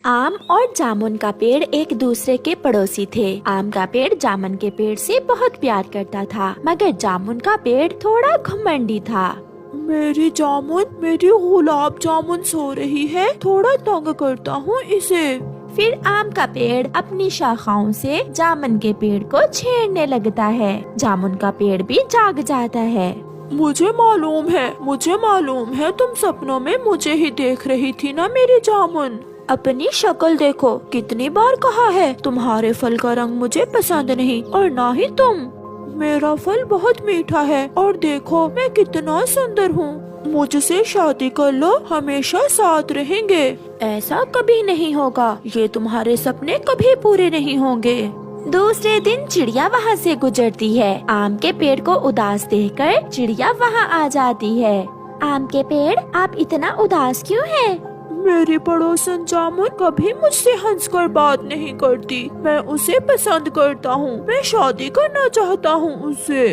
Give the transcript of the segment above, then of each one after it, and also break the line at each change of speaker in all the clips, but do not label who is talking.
आम और जामुन का पेड़ एक दूसरे के पड़ोसी थे। आम का पेड़ जामुन के पेड़ से बहुत प्यार करता था, मगर जामुन का पेड़ थोड़ा घमंडी था।
मेरी जामुन, मेरी गुलाब जामुन सो रही है, थोड़ा तंग करता हूँ इसे।
फिर आम का पेड़ अपनी शाखाओं से जामुन के पेड़ को छेड़ने लगता है। जामुन का पेड़ भी जाग जाता है।
मुझे मालूम है तुम सपनों में मुझे ही देख रही थी ना मेरी जामुन। अपनी शक्ल देखो, कितनी बार कहा है तुम्हारे फल का रंग मुझे पसंद नहीं और ना ही तुम। मेरा फल बहुत मीठा है और देखो मैं कितना सुंदर हूँ। मुझसे शादी कर लो, हमेशा साथ रहेंगे।
ऐसा कभी नहीं होगा, ये तुम्हारे सपने कभी पूरे नहीं होंगे। दूसरे दिन चिड़िया वहाँ से गुजरती है। आम के पेड़ को उदास देखकर चिड़िया वहाँ आ जाती है। आम के पेड़, आप इतना उदास क्यों हैं?
मेरी पड़ोसन जामुन कभी मुझसे हंसकर बात नहीं करती। मैं उसे पसंद करता हूँ, मैं शादी करना चाहता हूँ उससे।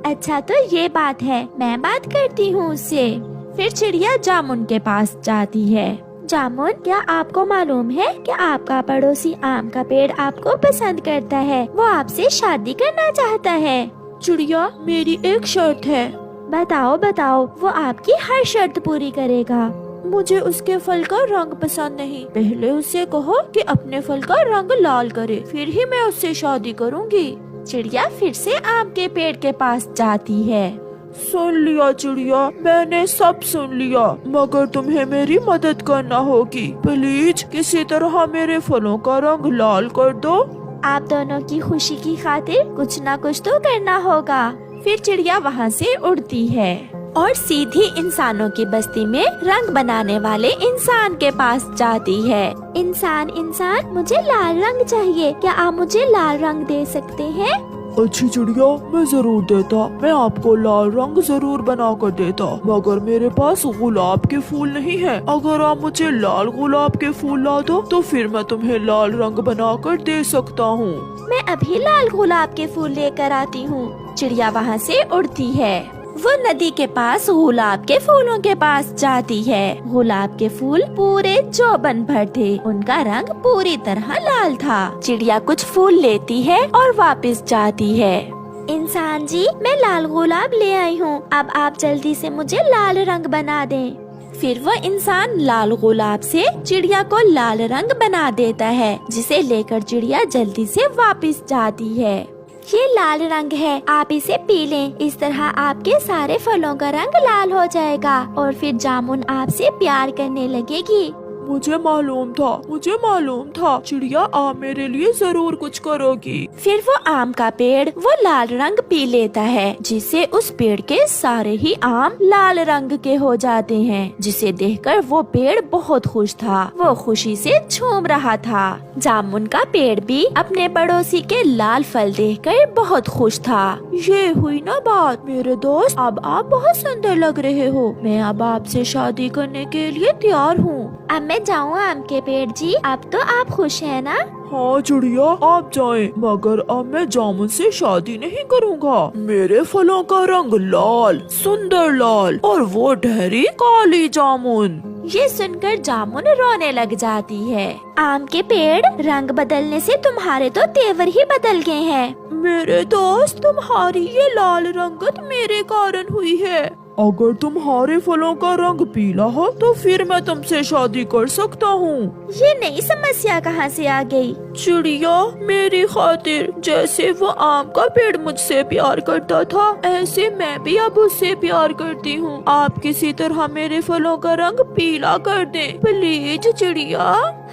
अच्छा तो ये बात है, मैं बात करती हूँ उससे। फिर चिड़िया जामुन के पास जाती है। जामुन, क्या आपको मालूम है कि आपका पड़ोसी आम का पेड़ आपको पसंद करता है? वो आपसे शादी करना चाहता है।
चिड़िया, मेरी एक शर्त है।
बताओ बताओ, वो आपकी हर शर्त पूरी करेगा।
मुझे उसके फल का रंग पसंद नहीं। पहले उससे कहो कि अपने फल का रंग लाल करे, फिर ही मैं उससे शादी करूँगी।
चिड़िया फिर से आम के पेड़ के पास जाती है।
सुन लिया चिड़िया, मैंने सब सुन लिया, मगर तुम्हें मेरी मदद करना होगी। प्लीज किसी तरह मेरे फलों का रंग लाल कर दो।
आप दोनों की खुशी की खातिर कुछ न कुछ तो करना होगा। फिर चिड़िया वहाँ से उड़ती है और सीधी इंसानों की बस्ती में रंग बनाने वाले इंसान के पास जाती है। इंसान, मुझे लाल रंग चाहिए, क्या आप मुझे लाल रंग दे सकते हैं?
अच्छी चिड़िया, मैं जरूर देता, मैं आपको लाल रंग जरूर बना कर देता, मगर मेरे पास गुलाब के फूल नहीं है। अगर आप मुझे लाल गुलाब के फूल ला दो तो फिर मैं तुम्हें लाल रंग बना कर दे सकता हूँ।
मैं अभी लाल गुलाब के फूल लेकर आती हूँ। चिड़िया वहाँ से उड़ती है। वो नदी के पास गुलाब के फूलों के पास जाती है। गुलाब के फूल पूरे चौबन भर थे, उनका रंग पूरी तरह लाल था। चिड़िया कुछ फूल लेती है और वापस जाती है। इंसान जी, मैं लाल गुलाब ले आई हूँ, अब आप जल्दी से मुझे लाल रंग बना दें। फिर वो इंसान लाल गुलाब से चिड़िया को लाल रंग बना देता है, जिसे लेकर चिड़िया जल्दी से वापस जाती है। ये लाल रंग है, आप इसे पी लें, इस तरह आपके सारे फलों का रंग लाल हो जाएगा और फिर जामुन आपसे प्यार करने लगेगी।
मुझे मालूम था चिड़िया, आप मेरे लिए जरूर कुछ करोगी।
फिर वो आम का पेड़ वो लाल रंग पी लेता है, जिससे उस पेड़ के सारे ही आम लाल रंग के हो जाते हैं, जिसे देखकर वो पेड़ बहुत खुश था। वो खुशी से झूम रहा था। जामुन का पेड़ भी अपने पड़ोसी के लाल फल देखकर बहुत खुश था।
ये हुई ना बात मेरे दोस्त, अब आप बहुत सुंदर लग रहे हो, मैं अब आपसे शादी करने के लिए तैयार हूँ।
अब मैं जाऊँ आम के पेड़ जी, अब तो आप खुश है ना?
हाँ चिड़िया, आप जाएं, मगर अब मैं जामुन से शादी नहीं करूँगा। मेरे फलों का रंग लाल, सुंदर लाल, और वो ठहरी काली जामुन।
ये सुनकर जामुन रोने लग जाती है। आम के पेड़, रंग बदलने से तुम्हारे तो तेवर ही बदल गए हैं।
मेरे दोस्त, तुम्हारी ये लाल रंगत मेरे कारण हुई है। अगर तुम्हारे फलों का रंग पीला हो तो फिर मैं तुमसे शादी कर सकता हूँ।
ये नई समस्या कहाँ से आ गई?
चिड़िया, मेरी खातिर जैसे वो आम का पेड़ मुझसे प्यार करता था, ऐसे मैं भी अब उससे प्यार करती हूँ। आप किसी तरह मेरे फलों का रंग पीला कर दें, प्लीज चिड़िया।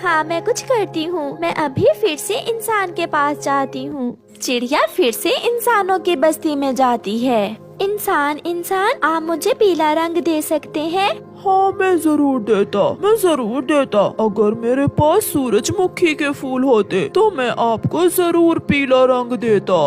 हाँ, मैं कुछ करती हूँ, मैं अभी फिर से इंसान के पास जाती हूँ। चिड़िया फिर से इंसानों की बस्ती में जाती है। इंसान, आप मुझे पीला रंग दे सकते हैं?
हाँ, मैं जरूर देता। अगर मेरे पास सूरजमुखी के फूल होते तो मैं आपको जरूर पीला रंग देता।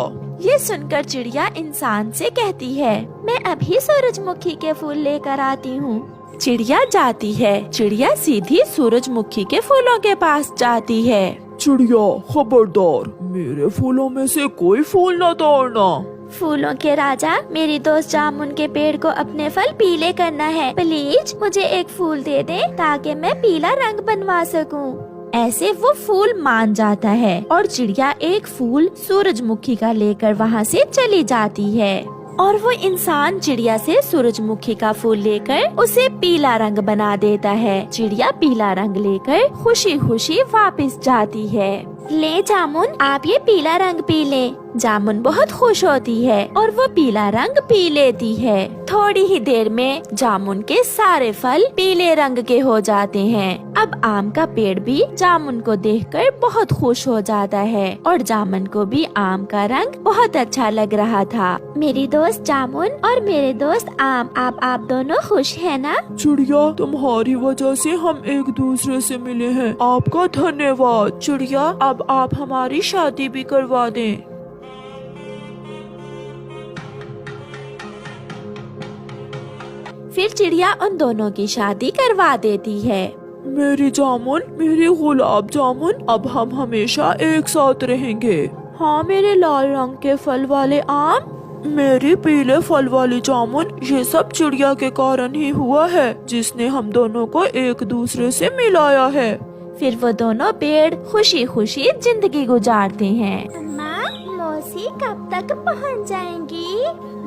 ये सुनकर चिड़िया इंसान से कहती है, मैं अभी सूरजमुखी के फूल लेकर आती हूँ। चिड़िया जाती है। चिड़िया सीधी सूरजमुखी के फूलों के पास जाती है।
चिड़िया, खबरदार, मेरे फूलों में से कोई फूल न तोड़ना।
फूलों के राजा, मेरी दोस्त जामुन के पेड़ को अपने फल पीले करना है, प्लीज मुझे एक फूल दे दे ताकि मैं पीला रंग बनवा सकूं। ऐसे वो फूल मान जाता है और चिड़िया एक फूल सूरजमुखी का लेकर वहाँ से चली जाती है। और वो इंसान चिड़िया से सूरजमुखी का फूल लेकर उसे पीला रंग बना देता है। चिड़िया पीला रंग लेकर खुशी खुशी वापस जाती है। ले जामुन, आप ये पीला रंग पी ले। जामुन बहुत खुश होती है और वो पीला रंग पी लेती है। थोड़ी ही देर में जामुन के सारे फल पीले रंग के हो जाते हैं। अब आम का पेड़ भी जामुन को देखकर बहुत खुश हो जाता है और जामुन को भी आम का रंग बहुत अच्छा लग रहा था। मेरी दोस्त जामुन और मेरे दोस्त आम, आप दोनों खुश है ना?
चिड़िया, तुम्हारी वजह से हम एक दूसरे से मिले हैं, आपका धन्यवाद। चिड़िया, अब आप हमारी शादी भी करवा दें।
फिर चिड़िया उन दोनों की शादी करवा देती है।
मेरी जामुन, मेरी गुलाब जामुन, अब हम हमेशा एक साथ रहेंगे। हाँ मेरे लाल रंग के फल वाले आम, मेरी पीले फल वाली जामुन, ये सब चिड़िया के कारण ही हुआ है जिसने हम दोनों को एक दूसरे से मिलाया है।
फिर वो दोनों पेड़ खुशी खुशी जिंदगी गुजारते हैं। अम्मा, मौसी कब तक पहुंच जाएंगी?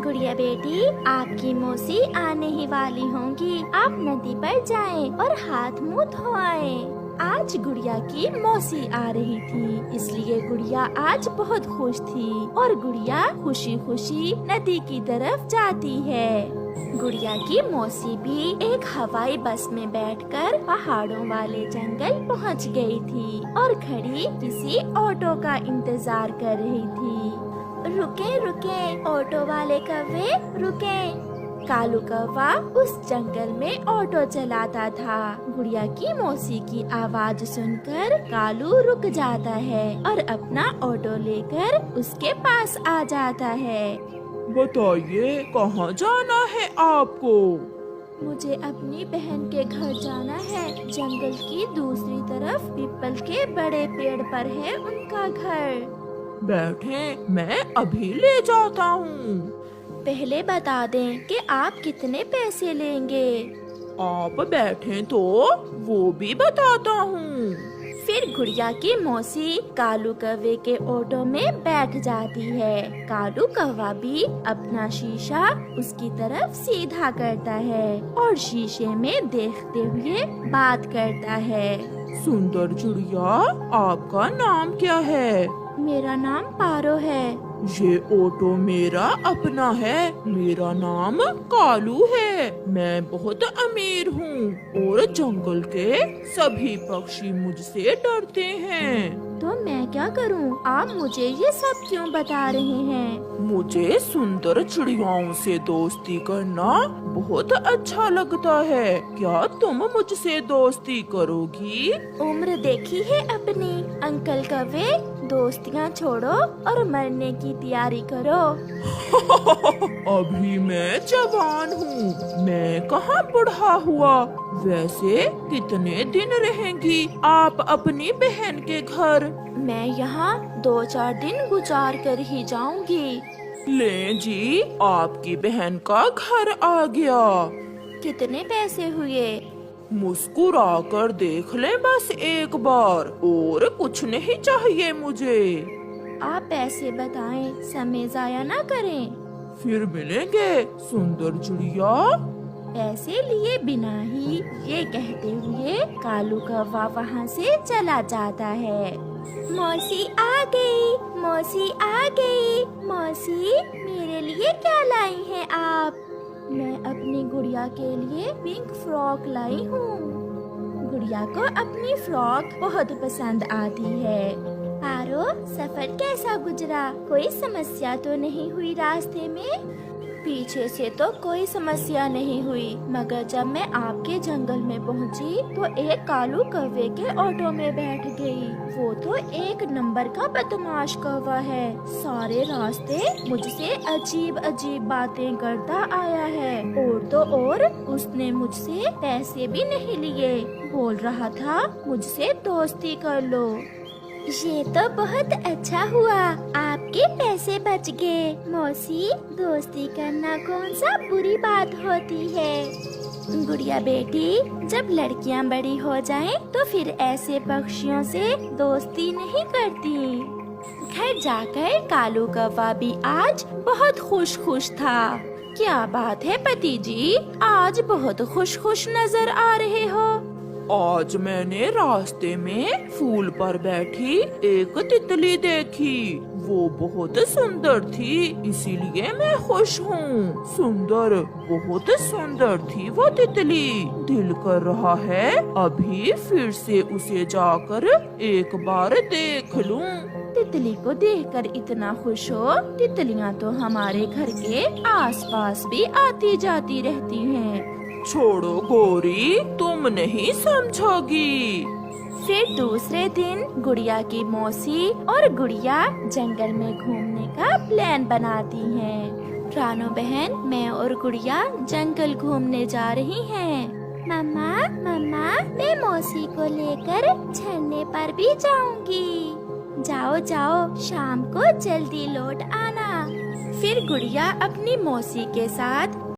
गुड़िया बेटी, आपकी मौसी आने ही वाली होंगी। आप नदी पर जाएं और हाथ मुंह धोआएं। आज गुड़िया की मौसी आ रही थी, इसलिए गुड़िया आज बहुत खुश थी और गुड़िया खुशी खुशी नदी की तरफ जाती है। गुड़िया की मौसी भी एक हवाई बस में बैठकर पहाड़ों वाले जंगल पहुंच गई थी और खड़ी किसी ऑटो का इंतजार कर रही थी। रुके रुके ऑटो वाले कव्वे, रुके। कालू कौवा उस जंगल में ऑटो चलाता था। गुड़िया की मौसी की आवाज सुनकर कालू रुक जाता है और अपना ऑटो लेकर उसके पास आ जाता है।
बताइए, कहाँ जाना है आपको?
मुझे अपनी बहन के घर जाना है। जंगल की दूसरी तरफ पीपल के बड़े पेड़ पर है उनका घर।
बैठे, मैं अभी ले जाता हूँ।
पहले बता दें कि आप कितने पैसे लेंगे।
आप बैठे तो वो भी बताता हूँ।
फिर गुड़िया की मौसी कालू कौवे के ऑटो में बैठ जाती है। कालू कौवा भी अपना शीशा उसकी तरफ सीधा करता है और शीशे में देखते हुए बात करता है।
सुंदर चिड़िया, आपका नाम क्या है?
मेरा नाम पारो है।
ये ऑटो मेरा अपना है। मेरा नाम कालू है। मैं बहुत अमीर हूँ और जंगल के सभी पक्षी मुझसे डरते हैं।
तो मैं क्या करूँ? आप मुझे ये सब क्यों बता रहे हैं?
मुझे सुंदर चिड़ियाओं से दोस्ती करना बहुत अच्छा लगता है। क्या तुम मुझसे दोस्ती करोगी?
उम्र देखी है अपनी। अंकल कौवे, दोस्तियाँ छोड़ो और मरने की तैयारी करो।
अभी मैं जवान हूँ, मैं कहाँ बूढ़ा हुआ। वैसे कितने दिन रहेंगी आप अपनी बहन के घर?
मैं यहाँ 2-4 दिन गुजार कर ही जाऊंगी।
ले जी, आपकी बहन का घर आ गया।
कितने पैसे हुए?
मुस्कुरा कर देख ले बस एक बार, और कुछ नहीं चाहिए मुझे।
आप पैसे बताएं, समय जाया ना करें।
फिर मिलेंगे सुंदर चिड़िया।
पैसे लिए बिना ही ये कहते हुए कालू कौवा वहाँ से चला जाता है। मौसी आ गई, मौसी आ गई। मौसी, मेरे लिए क्या लाई हैं आप? मैं अपनी गुड़िया के लिए पिंक फ्रॉक लाई हूँ। गुड़िया को अपनी फ्रॉक बहुत पसंद आती है। पारो, सफर कैसा गुजरा? कोई समस्या तो नहीं हुई रास्ते में? पीछे से तो कोई समस्या नहीं हुई, मगर जब मैं आपके जंगल में पहुंची तो एक कालू कौवे के ऑटो में बैठ गई। वो तो एक नंबर का बदमाश कौवा है। सारे रास्ते मुझसे अजीब अजीब बातें करता आया है और तो और उसने मुझसे पैसे भी नहीं लिए। बोल रहा था मुझसे दोस्ती कर लो। ये तो बहुत अच्छा हुआ, आपके पैसे बच गए। मौसी, दोस्ती करना कौन सा बुरी बात होती है? गुड़िया बेटी, जब लड़कियां बड़ी हो जाएं, तो फिर ऐसे पक्षियों से दोस्ती नहीं करती। घर जाकर कालू कौवा भी आज बहुत खुश था। क्या बात है पति जी, आज बहुत खुश नजर आ रहे हो।
आज मैंने रास्ते में फूल पर बैठी एक तितली देखी। वो बहुत सुंदर थी, इसीलिए मैं खुश हूँ। सुंदर, बहुत सुंदर थी वो तितली। दिल कर रहा है अभी फिर से उसे जाकर एक बार देख लूँ।
तितली को देखकर इतना खुश हो। तितलियां तो हमारे घर के आसपास भी आती जाती रहती हैं।
छोड़ो गौरी, तुम नहीं समझोगी।
फिर दूसरे दिन गुड़िया की मौसी और गुड़िया जंगल में घूमने का प्लान बनाती हैं। रानो बहन, मैं और गुड़िया जंगल घूमने जा रही हैं। मम्मा, मैं मौसी को लेकर झरने पर भी जाऊंगी। जाओ, शाम को जल्दी लौट आना। फिर गुड़िया अपनी मौसी के साथ